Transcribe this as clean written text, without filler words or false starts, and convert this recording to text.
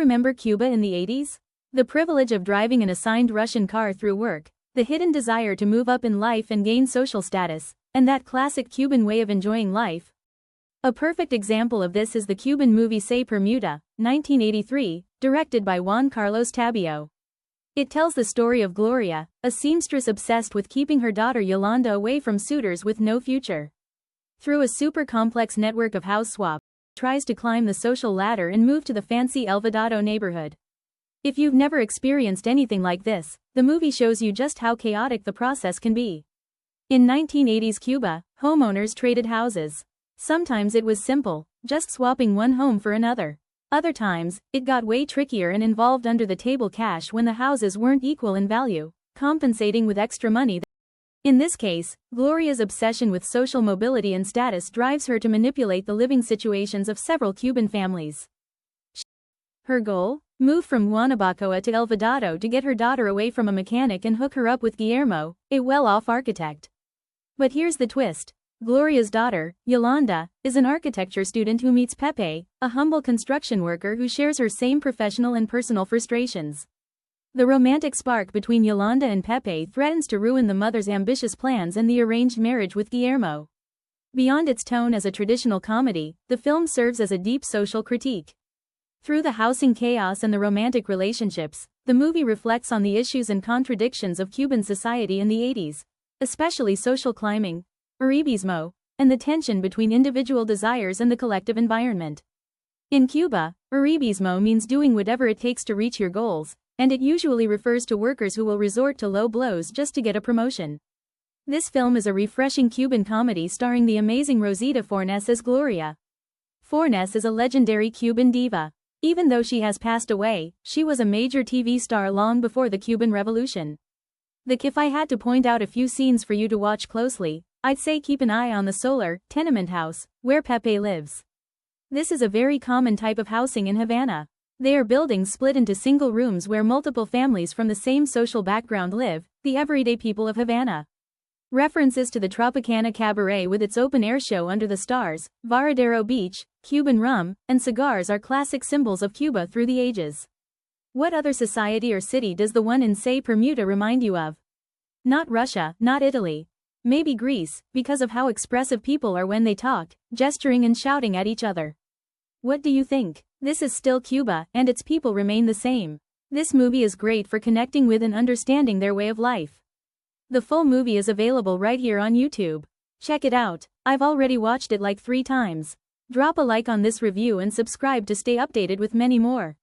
remember Cuba in the 80s? The privilege of driving an assigned Russian car through work, the hidden desire to move up in life and gain social status, and that classic Cuban way of enjoying life. A perfect example of this is the Cuban movie SE Permuta, 1983, directed by Juan Carlos Tabio. It tells the story of Gloria, a seamstress obsessed with keeping her daughter Yolanda away from suitors with no future. Through a super complex network of house swap, she tries to climb the social ladder and move to the fancy El Vedado neighborhood. If you've never experienced anything like this, the movie shows you just how chaotic the process can be. In 1980s Cuba, homeowners traded houses. Sometimes it was simple, just swapping one home for another. Other times, it got way trickier and involved under-the-table cash when the houses weren't equal in value, compensating with extra money. In this case, Gloria's obsession with social mobility and status drives her to manipulate the living situations of several Cuban families. Her goal? Move from Guanabacoa to El Vedado to get her daughter away from a mechanic and hook her up with Guillermo, a well-off architect. But here's the twist. Gloria's daughter, Yolanda, is an architecture student who meets Pepe, a humble construction worker who shares her same professional and personal frustrations. The romantic spark between Yolanda and Pepe threatens to ruin the mother's ambitious plans and the arranged marriage with Guillermo. Beyond its tone as a traditional comedy, the film serves as a deep social critique. Through the housing chaos and the romantic relationships, the movie reflects on the issues and contradictions of Cuban society in the 80s, especially social climbing, uribismo, and the tension between individual desires and the collective environment. In Cuba, uribismo means doing whatever it takes to reach your goals, and it usually refers to workers who will resort to low blows just to get a promotion. This film is a refreshing Cuban comedy starring the amazing Rosita Fornes as Gloria. Fornes is a legendary Cuban diva. Even though she has passed away, she was a major TV star long before the Cuban Revolution. If I had to point out a few scenes for you to watch closely, I'd say keep an eye on the solar tenement house, where Pepe lives. This is a very common type of housing in Havana. They are buildings split into single rooms where multiple families from the same social background live, the everyday people of Havana. References to the Tropicana Cabaret with its open-air show under the stars, Varadero Beach, Cuban rum, and cigars are classic symbols of Cuba through the ages. What other society or city does the one in SE Permuta remind you of? Not Russia, not Italy. Maybe Greece, because of how expressive people are when they talk, gesturing and shouting at each other. What do you think? This is still Cuba, and its people remain the same. This movie is great for connecting with and understanding their way of life. The full movie is available right here on YouTube. Check it out. I've already watched it like 3 times. Drop a like on this review and subscribe to stay updated with many more.